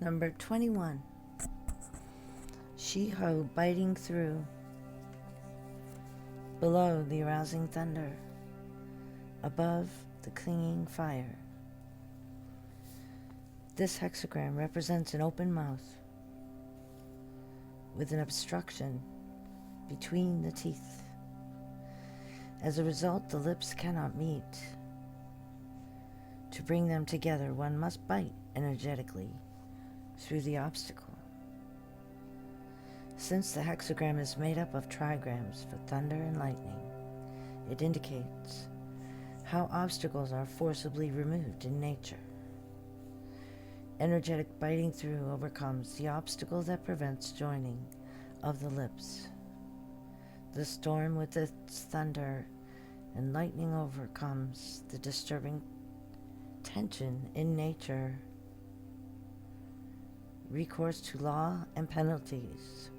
Number 21. Shih biting through. Below the arousing thunder. Above the clinging fire. This hexagram represents an open mouth with an obstruction between the teeth. As a result, the lips cannot meet. To bring them together, one must bite energetically through the obstacle. Since the hexagram is made up of trigrams for thunder and lightning, it indicates how obstacles are forcibly removed in nature. Energetic biting through overcomes the obstacle that prevents joining of the lips. The storm with its thunder and lightning overcomes the disturbing tension in nature. Recourse to law and penalties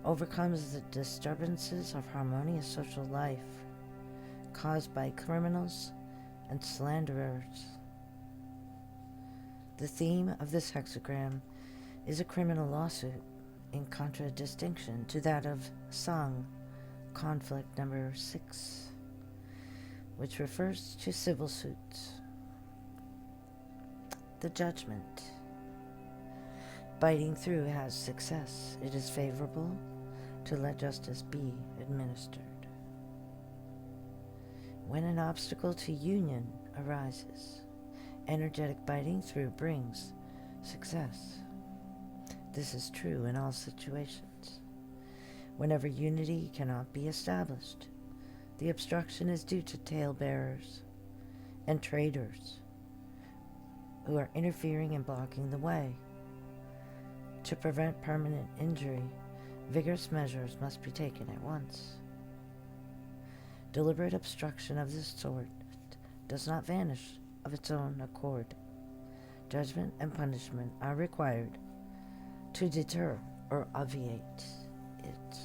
overcomes the disturbances of harmonious social life caused by criminals and slanderers. The theme of this hexagram is a criminal lawsuit, in contradistinction to that of Song, conflict number 6, which refers to civil suits. The judgment. Biting through has success. It is favorable to let justice be administered. When an obstacle to union arises, energetic biting through brings success. This is true in all situations. Whenever unity cannot be established, the obstruction is due to talebearers and traitors who are interfering and blocking the way. To prevent permanent injury, vigorous measures must be taken at once. Deliberate obstruction of this sort does not vanish of its own accord. Judgment and punishment are required to deter or obviate it.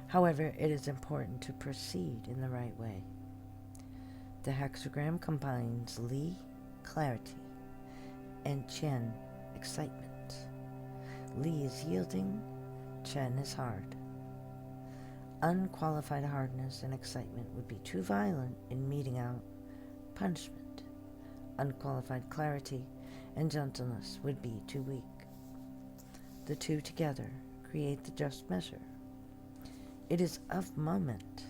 However, it is important to proceed in the right way. The hexagram combines Li, clarity, and Chen, excitement. Li is yielding, Chen is hard. Unqualified hardness and excitement would be too violent in meting out punishment. Unqualified clarity and gentleness would be too weak. The two together create the just measure. It is of moment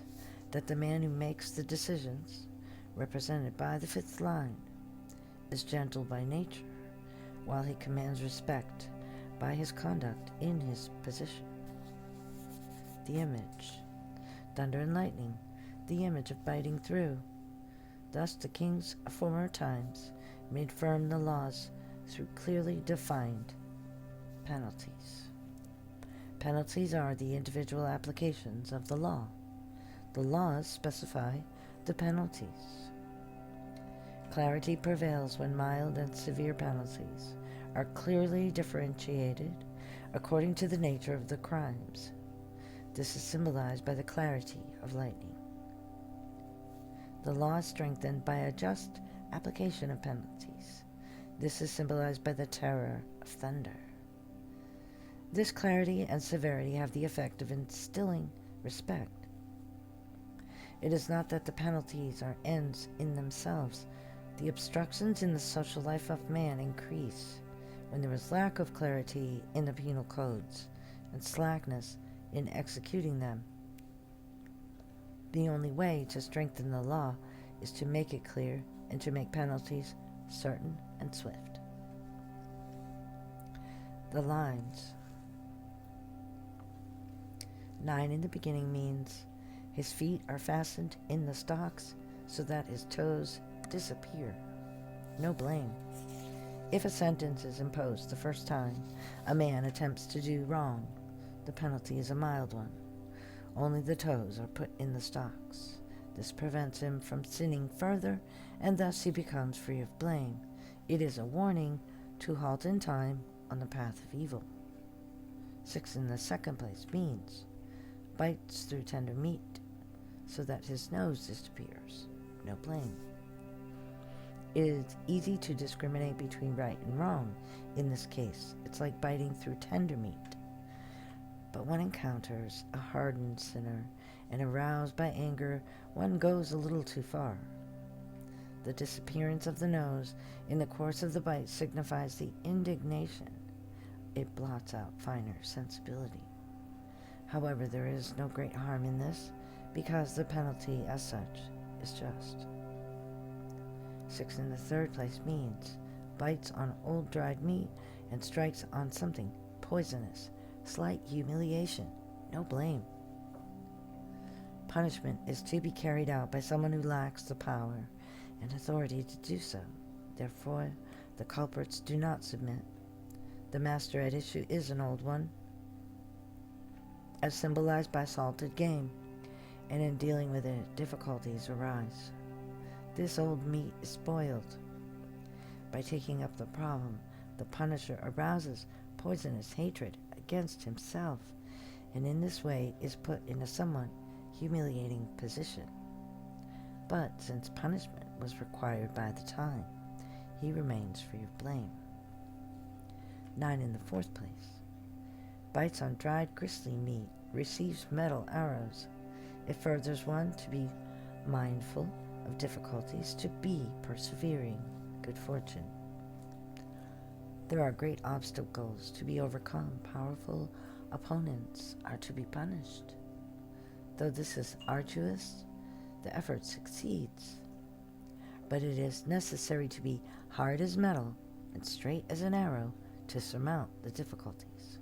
that the man who makes the decisions, represented by the fifth line, is gentle by nature, while he commands respect by his conduct in his position. The image. Thunder and lightning, the image of biting through. Thus the kings of former times made firm the laws through clearly defined penalties. Penalties are the individual applications of the law. The laws specify the penalties. Clarity prevails when mild and severe penalties are clearly differentiated according to the nature of the crimes. This is symbolized by the clarity of lightning. The law is strengthened by a just application of penalties. This is symbolized by the terror of thunder. This clarity and severity have the effect of instilling respect. It is not that the penalties are ends in themselves. The obstructions in the social life of man increase when there is lack of clarity in the penal codes and slackness in executing them. The only way to strengthen the law is to make it clear and to make penalties certain and swift. The lines. 9 in the beginning means his feet are fastened in the stocks so that his toes disappear. No blame. If a sentence is imposed the first time a man attempts to do wrong, the penalty is a mild one. Only the toes are put in the stocks. This prevents him from sinning further, and thus he becomes free of blame. It is a warning to halt in time on the path of evil. 6 in the second place means bites through tender meat so that his nose disappears. No blame. It is easy to discriminate between right and wrong. In this case, it's like biting through tender meat. But one encounters a hardened sinner, and aroused by anger, one goes a little too far. The disappearance of the nose in the course of the bite signifies the indignation. It blots out finer sensibility. However, there is no great harm in this, because the penalty as such is just. 6 in the third place means bites on old dried meat and strikes on something poisonous, slight humiliation, no blame. Punishment is to be carried out by someone who lacks the power and authority to do so. Therefore, the culprits do not submit. The master at issue is an old one, as symbolized by salted game, and in dealing with it, difficulties arise. This old meat is spoiled. By taking up the problem, the punisher arouses poisonous hatred against himself, and in this way is put in a somewhat humiliating position. But since punishment was required by the time, he remains free of blame. 9 in the fourth place. Bites on dried gristly meat, receives metal arrows. It furthers one to be mindful of difficulties, to be persevering, good fortune. There are great obstacles to be overcome. Powerful opponents are to be punished. Though this is arduous, the effort succeeds. But it is necessary to be hard as metal and straight as an arrow to surmount the difficulties.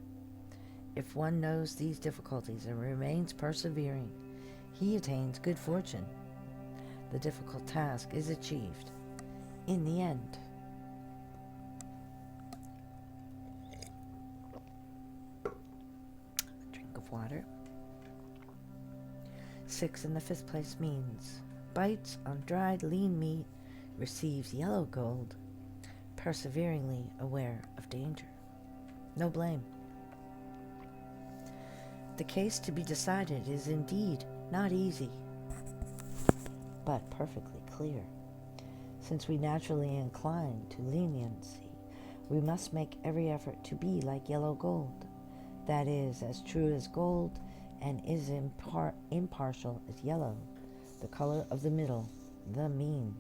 If one knows these difficulties and remains persevering, he attains good fortune. The difficult task is achieved in the end. Drink of water. 6 in the fifth place means bites on dried lean meat, receives yellow gold, perseveringly aware of danger. No blame. The case to be decided is indeed not easy, but perfectly clear. Since we naturally incline to leniency, we must make every effort to be like yellow gold, that is, as true as gold, and is impartial as yellow, the color of the middle, the mean.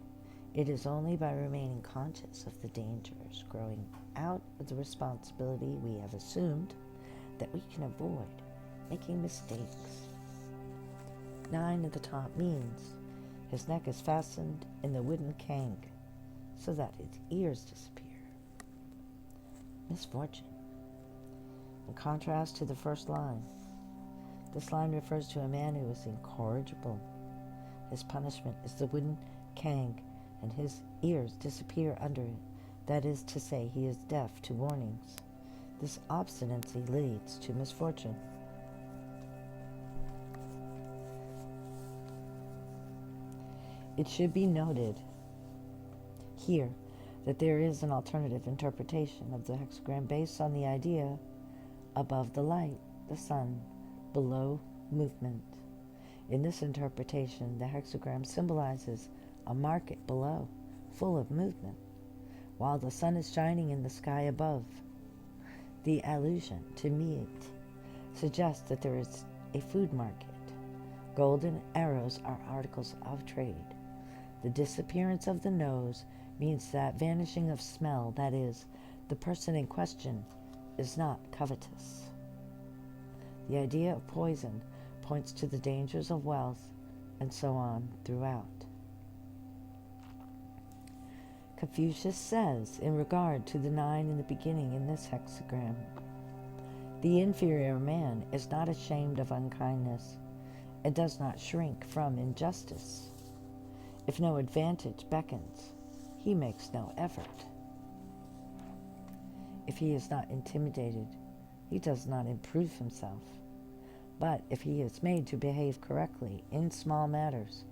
It is only by remaining conscious of the dangers growing out of the responsibility we have assumed that we can avoid making mistakes. 9 at the top means his neck is fastened in the wooden kang so that his ears disappear. Misfortune. In contrast to the first line, this line refers to a man who is incorrigible. His punishment is the wooden kang, and his ears disappear under it. That is to say, he is deaf to warnings. This obstinacy leads to misfortune. It should be noted here that there is an alternative interpretation of the hexagram based on the idea above the light, the sun, below movement. In this interpretation, the hexagram symbolizes a market below, full of movement, while the sun is shining in the sky above. The allusion to meat suggests that there is a food market. Golden arrows are articles of trade. The disappearance of the nose means that vanishing of smell, that is, the person in question is not covetous. The idea of poison points to the dangers of wealth, and so on throughout. Confucius says, in regard to the 9 in the beginning in this hexagram, the inferior man is not ashamed of unkindness, and does not shrink from injustice. If no advantage beckons, he makes no effort. If he is not intimidated, he does not improve himself. But if he is made to behave correctly in small matters,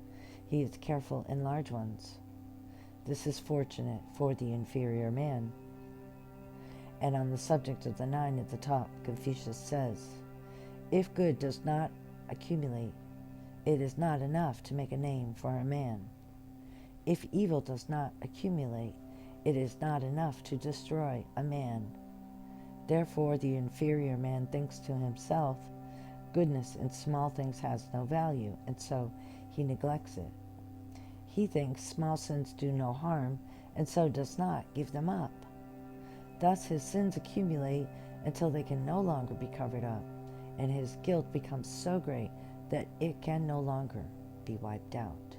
he is careful in large ones. This is fortunate for the inferior man. And on the subject of the 9 at the top, Confucius says, if good does not accumulate, it is not enough to make a name for a man. If evil does not accumulate, it is not enough to destroy a man. Therefore, the inferior man thinks to himself, goodness in small things has no value, and so he neglects it. He thinks small sins do no harm, and so does not give them up. Thus his sins accumulate until they can no longer be covered up, and his guilt becomes so great that it can no longer be wiped out.